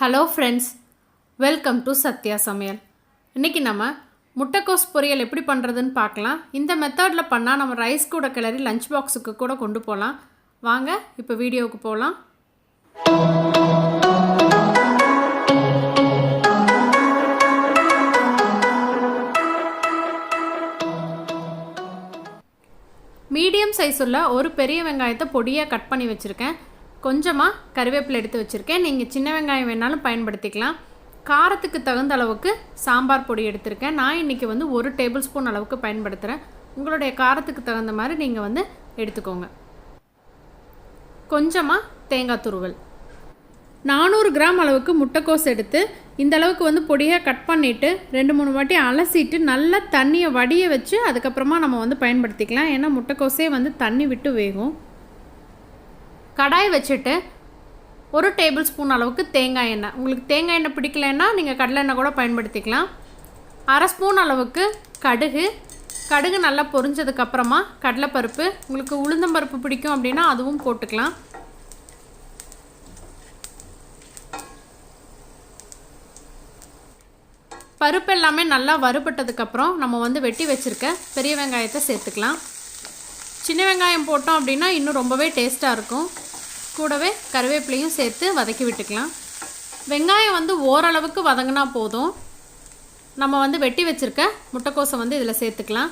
Hello friends, welcome to Sathya சமையல். இன்றைக்கி நம்ம முட்டைக்கோஸ் பொரியல் எப்படி பண்ணுறதுன்னு பார்க்கலாம். இந்த மெத்தடில் பண்ணால் நம்ம ரைஸ் கூட கிளறி லஞ்ச் பாக்ஸுக்கு கூட கொண்டு போகலாம். வாங்க இப்போ வீடியோவுக்கு போகலாம். மீடியம் சைஸ் உள்ள ஒரு பெரிய வெங்காயத்தை பொடியாக கட் பண்ணி வச்சுருக்கேன். கொஞ்சமாக கறிவேப்பிலை எடுத்து வச்சுருக்கேன். நீங்கள் சின்ன வெங்காயம் வேணாலும் பயன்படுத்திக்கலாம். காரத்துக்கு தகுந்த அளவுக்கு சாம்பார் பொடி எடுத்திருக்கேன். நான் இன்றைக்கி ஒரு டேபிள் ஸ்பூன் அளவுக்கு பயன்படுத்துகிறேன். உங்களுடைய காரத்துக்கு தகுந்த மாதிரி நீங்கள் எடுத்துக்கோங்க. கொஞ்சமாக தேங்காய் துருவல். 400 கிராம் அளவுக்கு முட்டைக்கோஸ் எடுத்து இந்த அளவுக்கு பொடியாக கட் பண்ணிவிட்டு 2-3 வாட்டி அலசிட்டு நல்லா தண்ணியை வடிய வச்சு அதுக்கப்புறமா நம்ம பயன்படுத்திக்கலாம். ஏன்னா முட்டைக்கோஸே தண்ணி விட்டு வேகும். கடாய் வச்சுட்டு 1 டேபிள் ஸ்பூன் அளவுக்கு தேங்காய் எண்ணெய், உங்களுக்கு தேங்காய் எண்ணெய் பிடிக்கலைன்னா நீங்கள் கடலை எண்ணெய் கூட பயன்படுத்திக்கலாம். 1/2 ஸ்பூன் அளவுக்கு கடுகு நல்லா பொரிஞ்சதுக்கப்புறமா கடலைப்பருப்பு, உங்களுக்கு உளுந்தம்பருப்பு பிடிக்கும் அப்படின்னா அதுவும் போட்டுக்கலாம். பருப்பு எல்லாமே நல்லா வறுபட்டதுக்கப்புறம் நம்ம வெட்டி வச்சுருக்க பெரிய வெங்காயத்தை சேர்த்துக்கலாம். சின்ன வெங்காயம் போட்டோம் அப்படின்னா இன்னும் ரொம்பவே டேஸ்ட்டாக இருக்கும். கூடவே கறிவேப்பிலையும் சேர்த்து வதக்கி விட்டுக்கலாம். வெங்காயம் ஓரளவுக்கு வதங்கினா போதும். நம்ம வெட்டி வச்சுருக்க முட்டைக்கோஸை இதில் சேர்த்துக்கலாம்.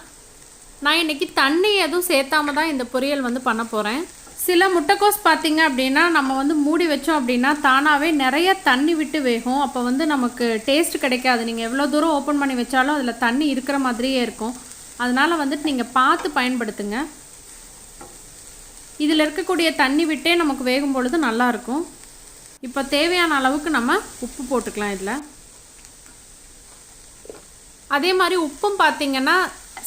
நான் இன்றைக்கி தண்ணி எதுவும் சேர்த்தாம தான் இந்த பொரியல் பண்ண போகிறேன். சில முட்டைக்கோஸ் பார்த்திங்க அப்படின்னா நம்ம மூடி வச்சோம் அப்படின்னா தானாகவே நிறைய தண்ணி விட்டு வேகும். அப்போ நமக்கு டேஸ்ட் கிடைக்காது. நீங்கள் எவ்வளோ தூரம் ஓப்பன் பண்ணி வச்சாலும் அதில் தண்ணி இருக்கிற மாதிரியே இருக்கும். அதனால் நீங்கள் பார்த்து பயன்படுத்துங்க. இதில் இருக்கக்கூடிய தண்ணி விட்டே நமக்கு வேகும் பொழுது நல்லாயிருக்கும். இப்போ தேவையான அளவுக்கு நம்ம உப்பு போட்டுக்கலாம். இதில் அதே மாதிரி உப்பும் பார்த்திங்கன்னா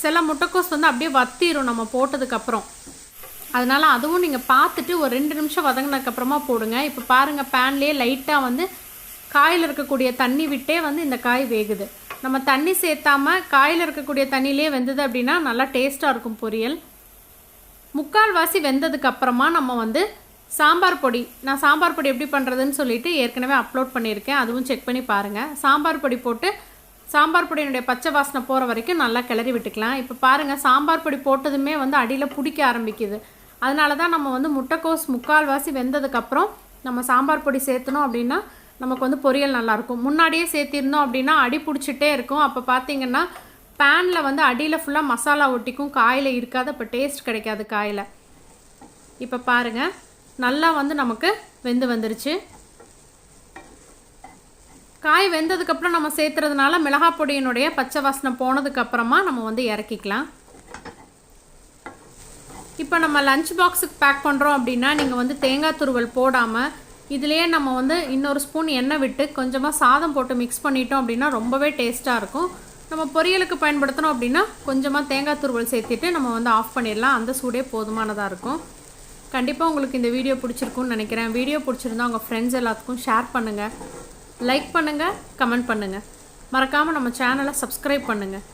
சில முட்டைக்கோஸ் அப்படியே வத்திரும் நம்ம போட்டதுக்கப்புறம். அதனால் அதுவும் நீங்கள் பார்த்துட்டு ஒரு 2 நிமிஷம் வதங்கினதுக்கப்புறமா போடுங்க. இப்போ பாருங்கள், பேன்லேயே லைட்டாக காயில் இருக்கக்கூடிய தண்ணி விட்டே இந்த காய் வேகுது. நம்ம தண்ணி சேர்த்தாமல் காயில் இருக்கக்கூடிய தண்ணியிலே வெந்தது அப்படின்னா நல்லா டேஸ்ட்டாக இருக்கும் பொரியல். முக்கால்வாசி வெந்ததுக்கப்புறமா நம்ம சாம்பார் பொடி, நான் சாம்பார் பொடி எப்படி பண்ணுறதுன்னு சொல்லிட்டு ஏற்கனவே அப்லோட் பண்ணியிருக்கேன். அதுவும் செக் பண்ணி பாருங்கள். சாம்பார் பொடி போட்டு சாம்பார் பொடியினுடைய பச்சை வாசனை போகிற வரைக்கும் நல்லா கிளறி விட்டுக்கலாம். இப்போ பாருங்கள், சாம்பார் பொடி போட்டதுமே அடியில் பிடிக்க ஆரம்பிக்குது. அதனால தான் நம்ம முட்டைக்கோஸ் முக்கால்வாசி வெந்ததுக்கப்புறம் நம்ம சாம்பார் பொடி சேர்த்தணும் அப்படின்னா நமக்கு பொரியல் நல்லாயிருக்கும். முன்னாடியே சேர்த்திருந்தோம் அப்படின்னா அடி பிடிச்சிட்டே இருக்கும். அப்போ பார்த்திங்கன்னா பேனில் அடியில் ஃபுல்லாக மசாலா ஒட்டிக்கும், காயில் இருக்காது. அப்போ டேஸ்ட் கிடைக்காது காயில். இப்போ பாருங்கள், நல்லா நமக்கு வந்துருச்சு. காய் வெந்ததுக்கப்புறம் நம்ம சேர்த்துறதுனால மிளகாய் பொடியினுடைய பச்சை வாசனை போனதுக்கப்புறமா நம்ம இறக்கிக்கலாம். இப்போ நம்ம லஞ்ச் பாக்ஸுக்கு பேக் பண்ணுறோம் அப்படின்னா நீங்கள் தேங்காய் துருவல் போடாமல் இதிலேயே நம்ம இன்னொரு ஸ்பூன் எண்ணெய் விட்டு கொஞ்சமாக சாதம் போட்டு மிக்ஸ் பண்ணிட்டோம் அப்படின்னா ரொம்பவே டேஸ்ட்டாக இருக்கும். நம்ம பொரியலுக்கு பயன்படுத்தணும் அப்படின்னா கொஞ்சமாக தேங்காய் துருவல் சேர்த்துட்டு நம்ம ஆஃப் பண்ணிடலாம். அந்த சூடே போதுமானதாக இருக்கும். கண்டிப்பாக உங்களுக்கு இந்த வீடியோ பிடிச்சிருக்குன்னு நினைக்கிறேன். வீடியோ பிடிச்சிருந்தா உங்கள் ஃப்ரெண்ட்ஸ் எல்லாத்துக்கும் ஷேர் பண்ணுங்கள், லைக் பண்ணுங்கள், கமெண்ட் பண்ணுங்கள். மறக்காமல் நம்ம சேனலை சப்ஸ்கிரைப் பண்ணுங்கள்.